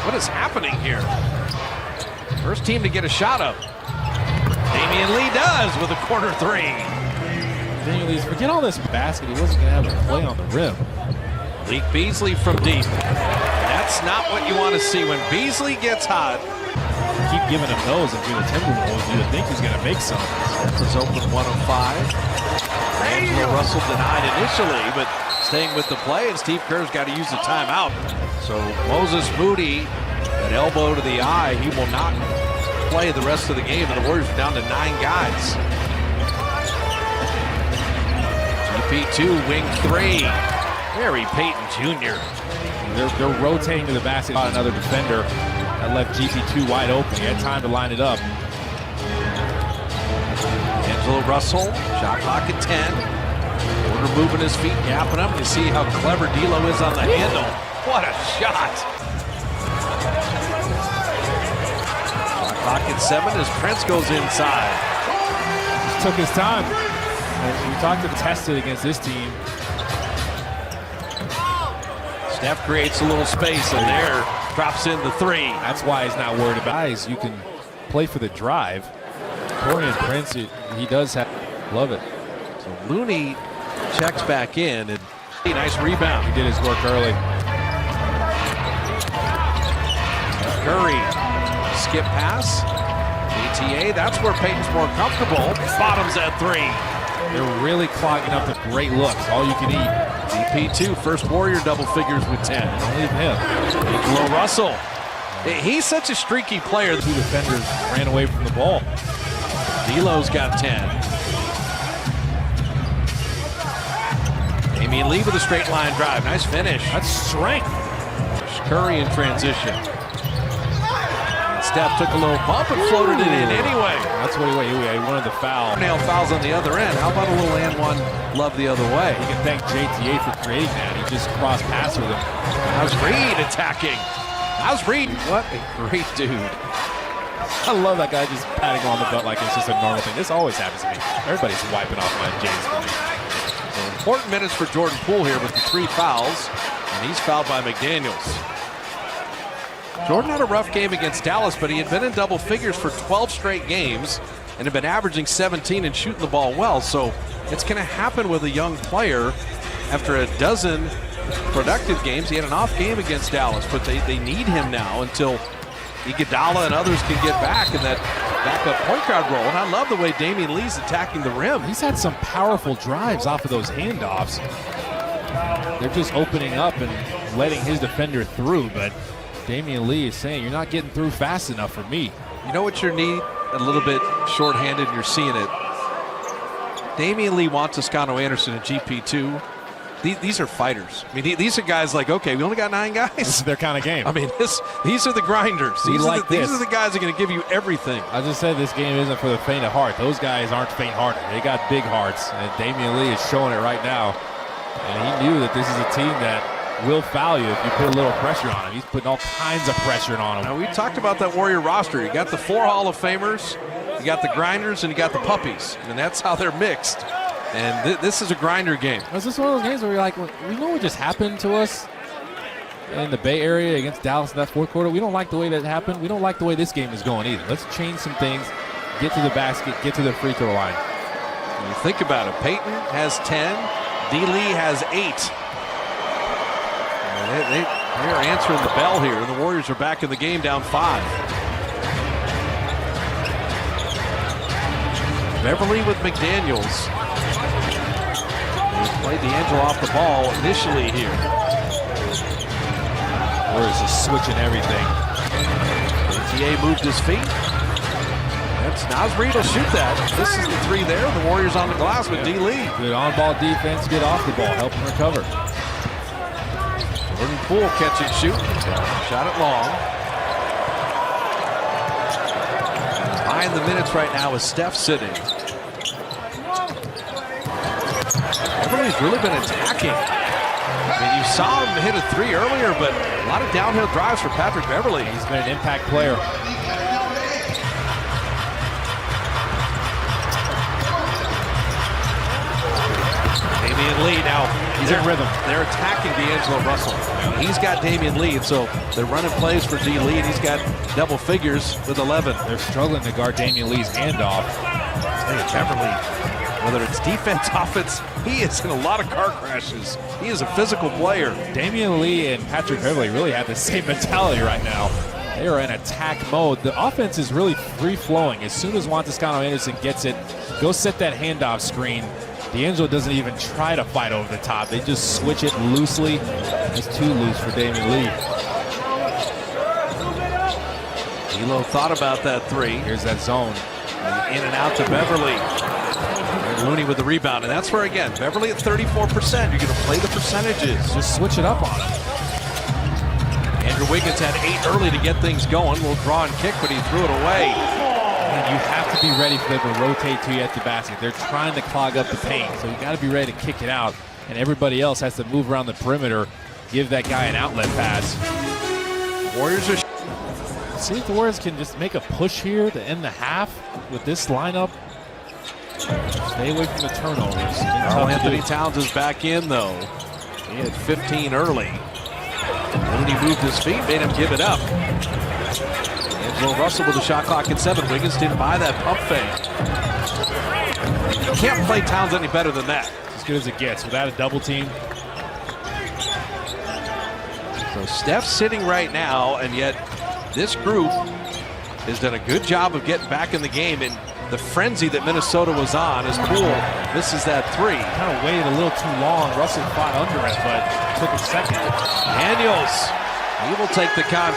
What is happening here? First team to get a shot up. Damian Lee does with a corner three. Damian Lee's, forget all this basket. He wasn't going to have a play on the rim. Leak Beasley from deep. That's not what you want to see when Beasley gets hot. Keep giving him those if you're the Timberwolves. You would think he's going to make some. Steph is open 105. Angelo Russell denied initially, but staying with the play, and Steve Kerr's got to use the timeout. So Moses Moody, an elbow to the eye, he will not play the rest of the game, and the Warriors are down to 9 guys. GP2, wing 3. Gary Payton Jr. They're rotating to the basket on another defender. That left GP2 wide open. He had time to line it up. Angelo Russell, shot clock at 10. Porter moving his feet, gapping him. You see how clever D'Lo is on the handle. What a shot. Shot clock at 7 as Prince goes inside. Just took his time. And we talked to tested against this team. Steph creates a little space, and there drops in the 3. That's why he's not worried about guys. You can play for the drive. Torian Prince, he does have, love it. So Looney checks back in, and nice rebound. He did his work early. Curry, skip pass. ATA, that's where Payton's more comfortable. Bottoms at 3. They're really clogging up the great looks, all you can eat. GP2, first Warrior double figures with 10. Don't leave him. Angelo Russell. He's such a streaky player. 2 defenders ran away from the ball. D'Lo's got 10. Damian Lee with a straight line drive. Nice finish. That's strength. Curry in transition. And Steph took a little bump and floated it in anyway. That's what he wanted the foul. Nail fouls on the other end. How about a little and one love the other way? You can thank JTA for creating that. He just crossed pass with him. How's Reed attacking? How's Reed? What a great dude. I love that guy just patting on the butt like it's just a normal thing. This always happens to me. Everybody's wiping off my J's for me. So important minutes for Jordan Poole here with the 3 fouls, and he's fouled by McDaniels. Jordan had a rough game against Dallas, but he had been in double figures for 12 straight games and had been averaging 17 and shooting the ball well. So it's going to happen with a young player after a dozen productive games. He had an off game against Dallas, but they need him now until Iguodala and others can get back in that backup point guard role. And I love the way Damian Lee's attacking the rim. He's had some powerful drives off of those handoffs. They're just opening up and letting his defender through, but Damian Lee is saying, you're not getting through fast enough for me. You know what you need? A little bit shorthanded, and you're seeing it. Damian Lee wants Toscano Anderson and GP2. These are fighters. I mean, these are guys like, okay, we only got 9 guys. This is their kind of game. I mean, these are the grinders. These are the guys that are going to give you everything. I just said this game isn't for the faint of heart. Those guys aren't faint-hearted. They got big hearts, and Damian Lee is showing it right now. And he knew that this is a team that will foul you if you put a little pressure on him. He's putting all kinds of pressure on him. Now, we talked about that Warrior roster. You got the 4 Hall of Famers, you got the grinders, and you got the puppies. And that's how they're mixed. And this is a grinder game. Is this one of those games where you're like, well, we know what just happened to us in the Bay Area against Dallas in that 4th quarter? We don't like the way that happened. We don't like the way this game is going either. Let's change some things, get to the basket, get to the free throw line. When you think about it, Payton has 10, D. Lee has 8. They are answering the bell here, and the Warriors are back in the game down 5. Beverly with McDaniels. They played D'Angelo off the ball initially here. Warriors just switching everything. ATA moved his feet. That's Nasri will shoot that. This is the 3 there. The Warriors on the glass with D. Lee. Good on-ball defense, good off the ball, help him recover. Jordan Poole catch and shoot. Shot it long. Behind the minutes right now is Steph sitting. Everybody's really been attacking. I mean, you saw him hit a 3 earlier, but a lot of downhill drives for Patrick Beverly. He's been an impact player. Damian Lee now. He's in rhythm. They're attacking D'Angelo Russell. He's got Damian Lee, so they're running plays for D. Lee, and he's got double figures with 11. They're struggling to guard Damian Lee's handoff. Beverly, whether it's defense, offense, he is in a lot of car crashes. He is a physical player. Damian Lee and Patrick Beverly really have the same mentality right now. They are in attack mode. The offense is really free-flowing. As soon as Juan Toscano Anderson gets it, go set that handoff screen. D'Angelo doesn't even try to fight over the top. They just switch it loosely. It's too loose for Damian Lee. D'Lo thought about that three. Here's that zone. In and out to Beverly. And Looney with the rebound. And that's where, again, Beverly at 34%. You're going to play the percentages. Just switch it up on him. Andrew Wiggins had 8 early to get things going. Will draw and kick, but he threw it away. And you have to be ready for them to rotate to you at the basket. They're trying to clog up the paint, so you got to be ready to kick it out. And everybody else has to move around the perimeter, give that guy an outlet pass. Warriors are... See if the Warriors can just make a push here to end the half with this lineup. Stay away from the turnovers. Karl Anthony Towns is back in, though. He had 15 early. When he moved his feet, made him give it up. D'Angelo Russell with the shot clock at 7. Wiggins didn't buy that pump fake. You can't play Towns any better than that. As good as it gets without a double team. So Steph's sitting right now, and yet this group has done a good job of getting back in the game, and the frenzy that Minnesota was on is cool. This is that three. Kind of waited a little too long. Russell fought under it, but took a second. Daniels, he will take the contest.